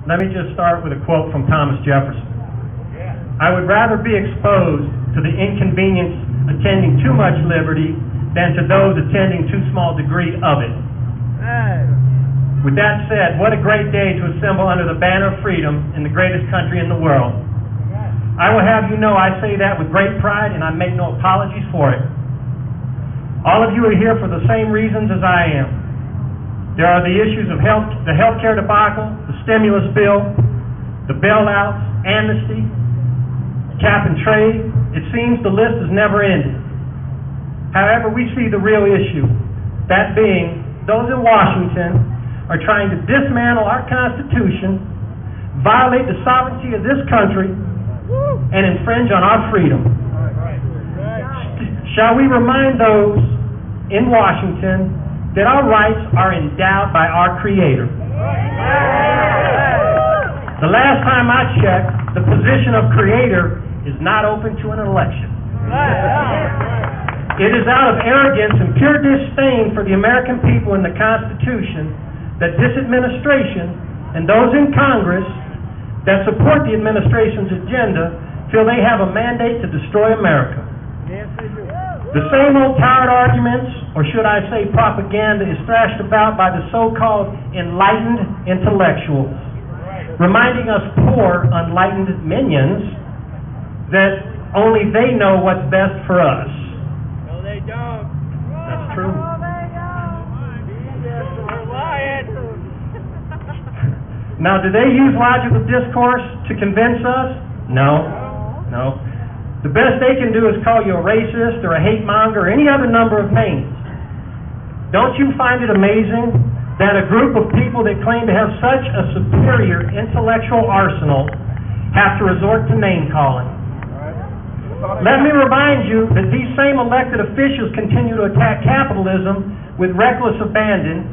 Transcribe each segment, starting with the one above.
Let me just start with a quote from Thomas Jefferson. I would rather be exposed to the inconvenience attending too much liberty than to those attending too small degree of it. With that said, what a great day to assemble under the banner of freedom in the greatest country in the world. I will have you know I say that with great pride, and I make no apologies for it. All of you are here for the same reasons as I am. There are the issues of the healthcare debacle, the stimulus bill, the bailouts, amnesty, cap and trade. It seems the list is never ended. However, we see the real issue, that being those in Washington are trying to dismantle our Constitution, violate the sovereignty of this country, and infringe on our freedom. Shall we remind those in Washington that our rights are endowed by our Creator? The last time I checked, the position of Creator is not open to an election. It is out of arrogance and pure disdain for the American people and the Constitution that this administration and those in Congress that support the administration's agenda feel they have a mandate to destroy America. The same old tired arguments, or should I say propaganda, is thrashed about by the so-called enlightened intellectuals, reminding us poor, unenlightened minions that only they know what's best for us. No, they don't. That's true. Now, do they use logical discourse to convince us? No. The best they can do is call you a racist or a hate monger or any other number of names. Don't you find it amazing that a group of people that claim to have such a superior intellectual arsenal have to resort to name-calling? Let me remind you that these same elected officials continue to attack capitalism with reckless abandon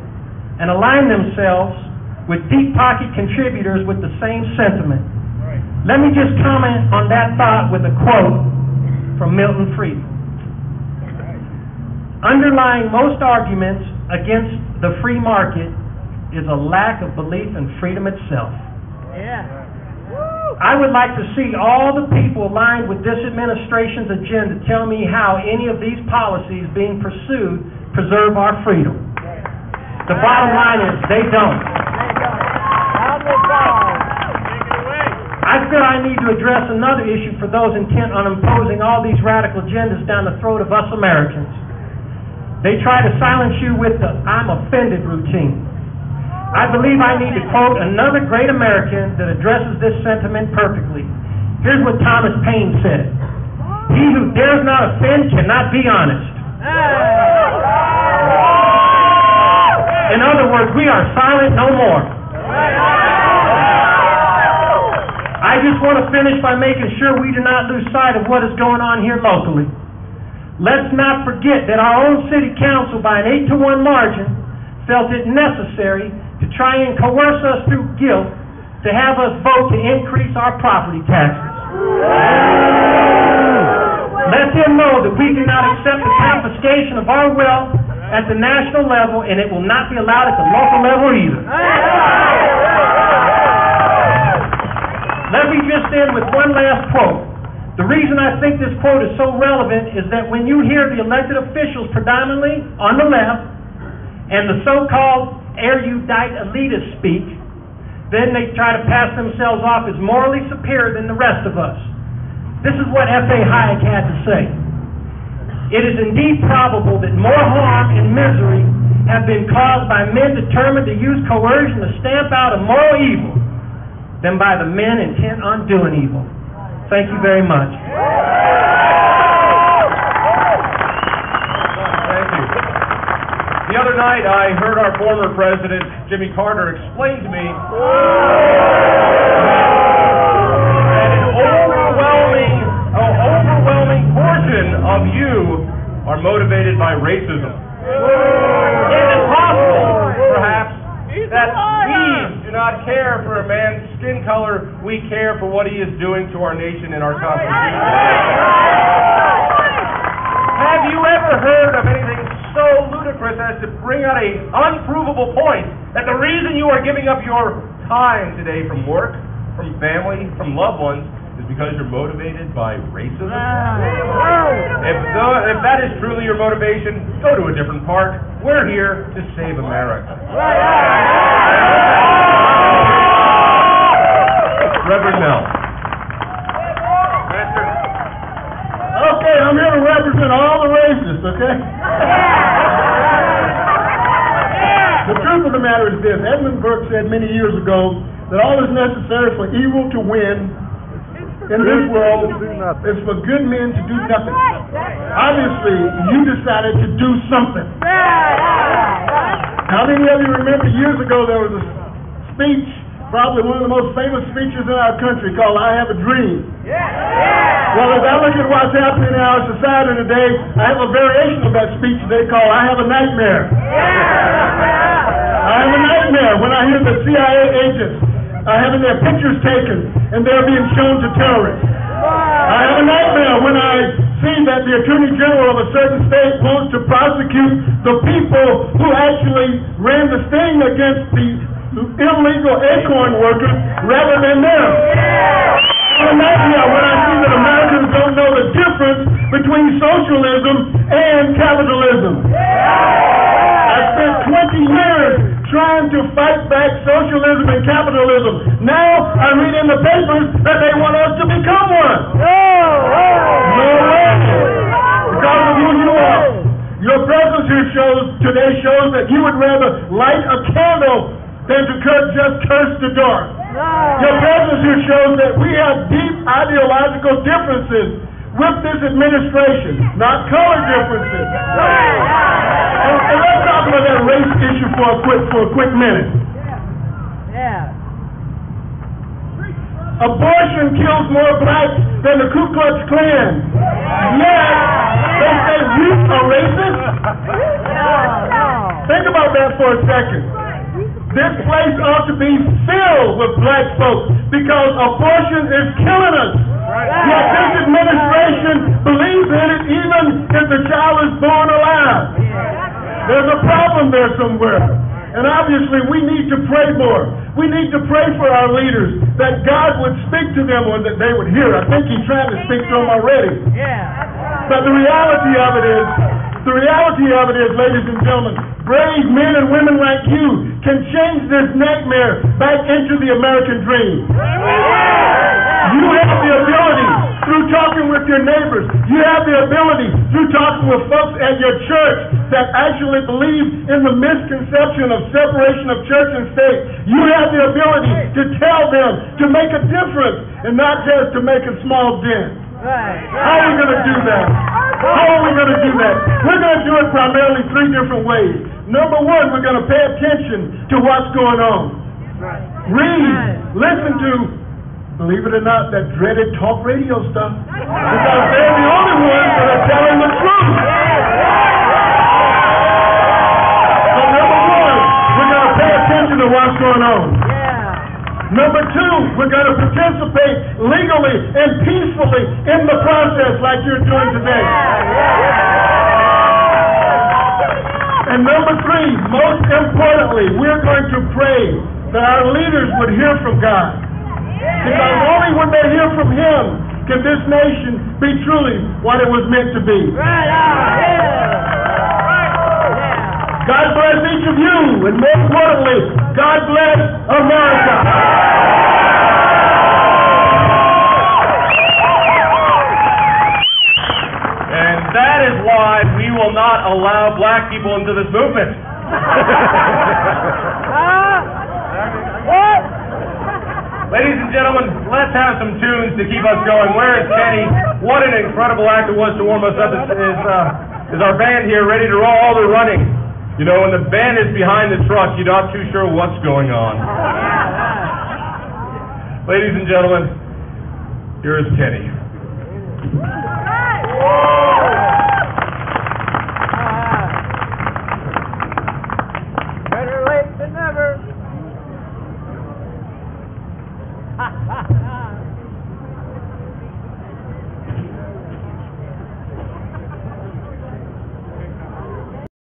and align themselves with deep-pocket contributors with the same sentiment. Let me just comment on that thought with a quote from Milton Friedman. Underlying most arguments against the free market is a lack of belief in freedom itself. I would like to see all the people aligned with this administration's agenda tell me how any of these policies being pursued preserve our freedom. The bottom line is they don't. I feel I need to address another issue for those intent on imposing all these radical agendas down the throat of us Americans. They try to silence you with the "I'm offended" routine. I believe I need to quote another great American that addresses this sentiment perfectly. Here's what Thomas Paine said: "He who dares not offend cannot be honest." In other words, we are silent no more. I just want to finish by making sure we do not lose sight of what is going on here locally. Let's not forget that our own city council, by an 8-to-1 margin, felt it necessary to try and coerce us through guilt to have us vote to increase our property taxes. Let them know that we do not accept the confiscation of our wealth at the national level, and it will not be allowed at the local level either. Let me just end with one last quote. The reason I think this quote is so relevant is that when you hear the elected officials predominantly on the left and the so-called erudite elitists speak, then they try to pass themselves off as morally superior than the rest of us. This is what F.A. Hayek had to say. It is indeed probable that more harm and misery have been caused by men determined to use coercion to stamp out a moral evil than by the men intent on doing evil. Thank you very much. Thank you. The other night I heard our former president, Jimmy Carter, explain to me that an overwhelming portion of you are motivated by racism. Is it possible, perhaps, that we do not care for a man's skin color, we care for what he is doing to our nation and our Constitution? Have you ever heard of anything so ludicrous as to bring out an unprovable point that the reason you are giving up your time today from work, from family, from loved ones is because you're motivated by racism? If that is truly your motivation, go to a different park. We're here to save America. Rev Mills. Okay, I'm here to represent all the races, okay? The truth of the matter is this. Edmund Burke said many years ago that all that's necessary for evil to win in this world is for good men to do nothing. Obviously, you decided to do something. How many of you remember years ago there was a speech, probably one of the most famous speeches in our country, called I Have a Dream? Well, as I look at what's happening in our society today, I have a variation of that speech today called I Have a Nightmare. I have a nightmare when I hear the CIA agents having their pictures taken and they're being shown to terrorists. I have a nightmare when I see that the Attorney General of a certain state wants to prosecute the people who actually ran the sting against the illegal acorn workers rather than them. I have a nightmare when I see that Americans don't know the difference between socialism and capitalism. I spent 20 years trying to fight back socialism and capitalism. Now I read in the papers that they want us to become one. No way. Because of who you are. Your presence here today shows that you would rather light a candle than to just curse the dark. Your presence here shows that we have deep ideological differences with this administration, not color differences. And let's talk about that race issue for a quick minute. Abortion kills more blacks than the Ku Klux Klan. Yet, they say we are racist? Think about that for a second. This place ought to be filled with black folks because abortion is killing us. Yet this administration believes in it even if the child is born alive. There's a problem there somewhere. And obviously we need to pray more. We need to pray for our leaders that God would speak to them or that they would hear. I think He's trying to speak to them already. But the reality of it is, ladies and gentlemen, brave men and women like you can change this nightmare back into the American dream. You have the ability through talking with your neighbors. You have the ability through talking with folks at your church that actually believe in the misconception of separation of church and state. You have the ability to tell them to make a difference and not just to make a small dent. How are we going to do that? We're going to do it primarily three different ways. Number one, we're going to pay attention to what's going on. Read, listen to, believe it or not, that dreaded talk radio stuff. Because they're the only ones that are telling the truth. So number one, we're going to pay attention to what's going on. Number two, we're going to participate legally and peacefully in the process like you're doing today. And number three, most importantly, we're going to pray that our leaders would hear from God. Because only when they hear from Him can this nation be truly what it was meant to be. God bless each of you, and more importantly, God bless America. And that is why we will not allow black people into this movement. Ladies and gentlemen, let's have some tunes to keep us going. Where is Kenny? What an incredible act it was to warm us up. Is our band here ready to roll? Oh, they're running. You know, when the band is behind the truck, you're not too sure what's going on. Ladies and gentlemen, here is Kenny.